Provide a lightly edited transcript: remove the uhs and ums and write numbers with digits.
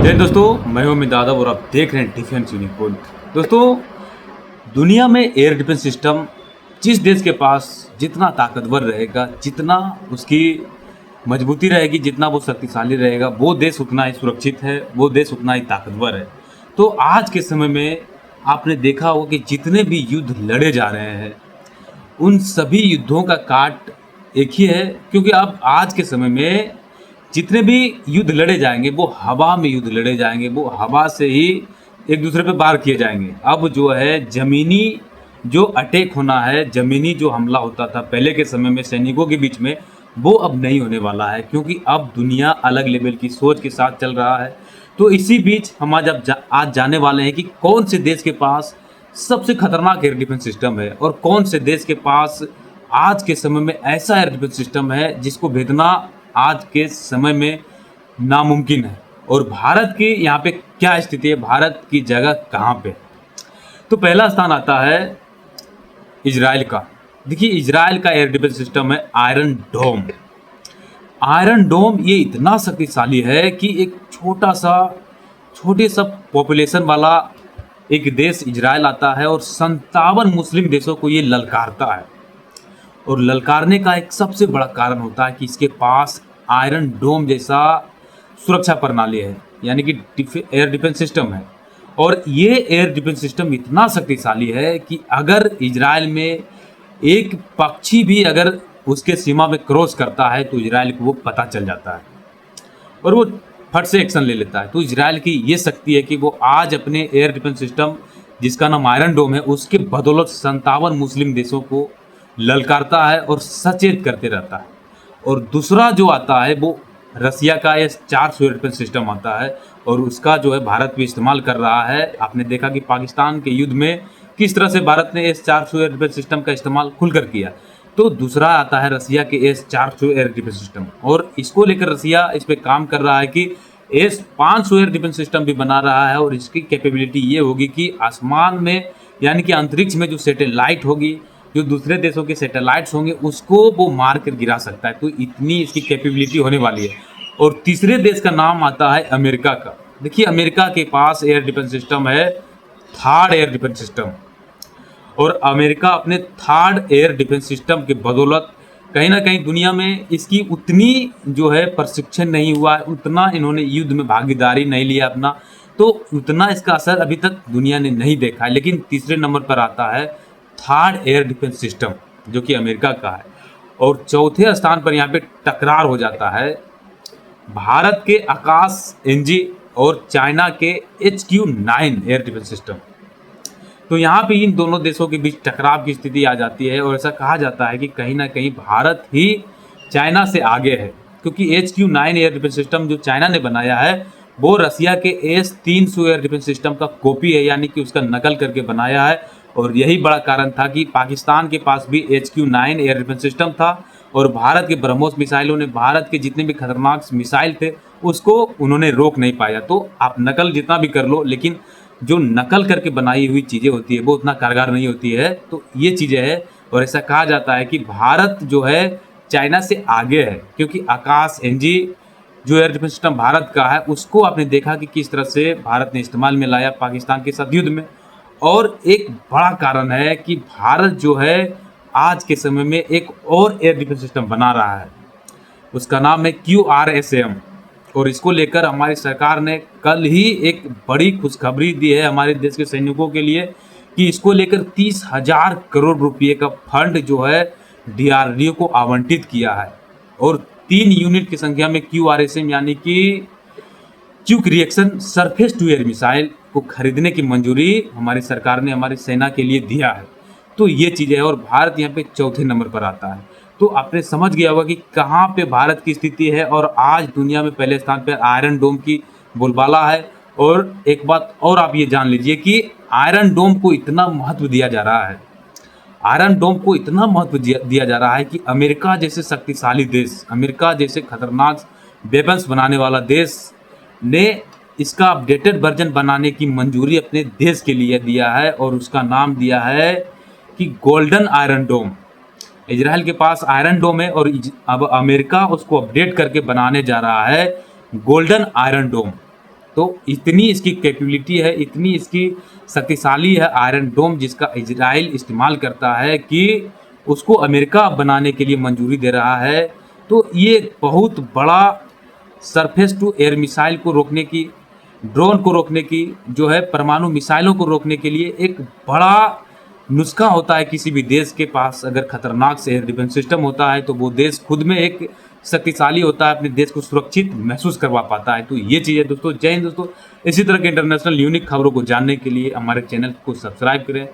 जय दोस्तों, मैं हूं अमित यादव और आप देख रहे हैं डिफेंस यूनिक पॉइंट। दोस्तों, दुनिया में एयर डिफेंस सिस्टम जिस देश के पास जितना ताकतवर रहेगा, जितना उसकी मजबूती रहेगी, जितना वो शक्तिशाली रहेगा, वो देश उतना ही सुरक्षित है, वो देश उतना ही ताकतवर है। तो आज के समय में आपने देखा होगा कि जितने भी युद्ध लड़े जा रहे हैं, उन सभी युद्धों का काट एक ही है, क्योंकि अब आज के समय में जितने भी युद्ध लड़े जाएंगे वो हवा में युद्ध लड़े जाएंगे, वो हवा से ही एक दूसरे पे वार किए जाएंगे। अब जो है जमीनी जो अटैक होना है, जमीनी जो हमला होता था पहले के समय में सैनिकों के बीच में, वो अब नहीं होने वाला है, क्योंकि अब दुनिया अलग लेवल की सोच के साथ चल रहा है। तो इसी बीच हम आज जाने वाले हैं कि कौन से देश के पास सबसे खतरनाक एयर डिफेंस सिस्टम है और कौन से देश के पास आज के समय में ऐसा एयर डिफेंस सिस्टम है जिसको भेदना आज के समय में नामुमकिन है। और भारत की यहाँ पे क्या स्थिति है, भारत की जगह कहाँ पे। तो पहला स्थान आता है इजराइल का। देखिए, इजराइल का एयर डिफेंस सिस्टम है आयरन डोम। आयरन डोम ये इतना शक्तिशाली है कि एक छोटे सा पॉपुलेशन वाला एक देश इजराइल आता है और 57 मुस्लिम देशों को ये ललकारता है। और ललकारने का एक सबसे बड़ा कारण होता है कि इसके पास आयरन डोम जैसा सुरक्षा प्रणाली है, यानी कि एयर डिफेंस सिस्टम है। और ये एयर डिफेंस सिस्टम इतना शक्तिशाली है कि अगर इजराइल में एक पक्षी भी अगर उसके सीमा में क्रॉस करता है तो इजराइल को वो पता चल जाता है और वो फट से एक्शन ले लेता है। तो इजराइल की ये शक्ति है कि वो आज अपने एयर डिफेंस सिस्टम जिसका नाम आयरन डोम है उसके बदौलत 57 मुस्लिम देशों को ललकारता है और सचेत करते रहता है। और दूसरा जो आता है वो रसिया का S-400 एयर डिफेंस सिस्टम आता है और उसका जो है भारत भी इस्तेमाल कर रहा है। आपने देखा कि पाकिस्तान के युद्ध में किस तरह से भारत ने S-400 एयर डिफेंस सिस्टम का इस्तेमाल खुलकर किया। तो दूसरा आता है रसिया के S-400 एयर डिफेंस सिस्टम, और इसको लेकर रसिया इस पर काम कर रहा है कि S-500 एयर डिफेंस सिस्टम भी बना रहा है। और इसकी कैपेबिलिटी ये होगी कि आसमान में यानी कि अंतरिक्ष में जो सैटेलाइट होगी, जो दूसरे देशों के सैटेलाइट्स होंगे, उसको वो मार कर गिरा सकता है। तो इतनी इसकी कैपेबिलिटी होने वाली है। और तीसरे देश का नाम आता है अमेरिका का। देखिए, अमेरिका के पास एयर डिफेंस सिस्टम है थर्ड एयर डिफेंस सिस्टम। और अमेरिका अपने थर्ड एयर डिफेंस सिस्टम के बदौलत कहीं ना कहीं दुनिया में इसकी उतनी जो है प्रशिक्षण नहीं हुआ है, उतना इन्होंने युद्ध में भागीदारी नहीं लिया अपना, तो उतना इसका असर अभी तक दुनिया ने नहीं देखा है। लेकिन तीसरे नंबर पर आता है थर्ड एयर डिफेंस सिस्टम जो कि अमेरिका का है। और चौथे स्थान पर यहाँ पे टकरार हो जाता है भारत के आकाश एनजी और चाइना के HQ-9 एयर डिफेंस सिस्टम। तो यहाँ पे इन दोनों देशों के बीच टकराव की स्थिति आ जाती है और ऐसा कहा जाता है कि कहीं ना कहीं भारत ही चाइना से आगे है, क्योंकि HQ-9 एयर डिफेंस सिस्टम जो चाइना ने बनाया है वो रसिया के S-300 एयर डिफेंस सिस्टम का कॉपी है, यानी कि उसका नकल करके बनाया है। और यही बड़ा कारण था कि पाकिस्तान के पास भी HQ-9 एयर डिफेंस सिस्टम था और भारत के ब्रह्मोस मिसाइलों ने भारत के जितने भी खतरनाक मिसाइल थे उसको उन्होंने रोक नहीं पाया। तो आप नकल जितना भी कर लो, लेकिन जो नकल करके बनाई हुई चीज़ें होती है वो उतना कारगर नहीं होती है। तो ये चीज़ें है, और ऐसा कहा जाता है कि भारत जो है चाइना से आगे है, क्योंकि आकाश एनजी जो एयर डिफेंस सिस्टम भारत का है उसको आपने देखा कि किस तरह से भारत ने इस्तेमाल में लाया पाकिस्तान के साथ युद्ध में। और एक बड़ा कारण है कि भारत जो है आज के समय में एक और एयर डिफेंस सिस्टम बना रहा है, उसका नाम है QRSAM। और इसको लेकर हमारी सरकार ने कल ही एक बड़ी खुशखबरी दी है हमारे देश के सैनिकों के लिए कि इसको लेकर 30,000 करोड़ रुपये का फंड जो है DRDO को आवंटित किया है। और 3 यूनिट की संख्या में QRSAM यानी कि quick reaction surface to air missile को खरीदने की मंजूरी हमारी सरकार ने हमारी सेना के लिए दिया है। तो ये चीज़ें है, और भारत यहाँ पे चौथे नंबर पर आता है। तो आपने समझ गया होगा कि कहाँ पे भारत की स्थिति है। और आज दुनिया में पहले स्थान पर आयरन डोम की बोलबाला है। और एक बात और आप ये जान लीजिए कि आयरन डोम को इतना महत्व दिया जा रहा है, आयरन डोम को इतना महत्व दिया जा रहा है कि अमेरिका जैसे शक्तिशाली देश, अमेरिका जैसे खतरनाक वेपन्स बनाने वाला देश ने इसका अपडेटेड वर्जन बनाने की मंजूरी अपने देश के लिए दिया है और उसका नाम दिया है कि गोल्डन आयरन डोम। इजराइल के पास आयरन डोम है और अब अमेरिका उसको अपडेट करके बनाने जा रहा है गोल्डन आयरन डोम। तो इतनी इसकी कैपेबिलिटी है, इतनी इसकी शक्तिशाली है आयरन डोम, जिसका इजराइल इस्तेमाल करता है कि उसको अमेरिका बनाने के लिए मंजूरी दे रहा है। तो ये बहुत बड़ा सरफेस टू एयर मिसाइल को रोकने की, ड्रोन को रोकने की, जो है परमाणु मिसाइलों को रोकने के लिए एक बड़ा नुस्खा होता है। किसी भी देश के पास अगर खतरनाक से एयर डिफेंस सिस्टम होता है तो वो देश खुद में एक शक्तिशाली होता है, अपने देश को सुरक्षित महसूस करवा पाता है। तो ये चीज़ है दोस्तों। जय हिंद दोस्तों। इसी तरह के इंटरनेशनल यूनिक खबरों को जानने के लिए हमारे चैनल को सब्सक्राइब करें।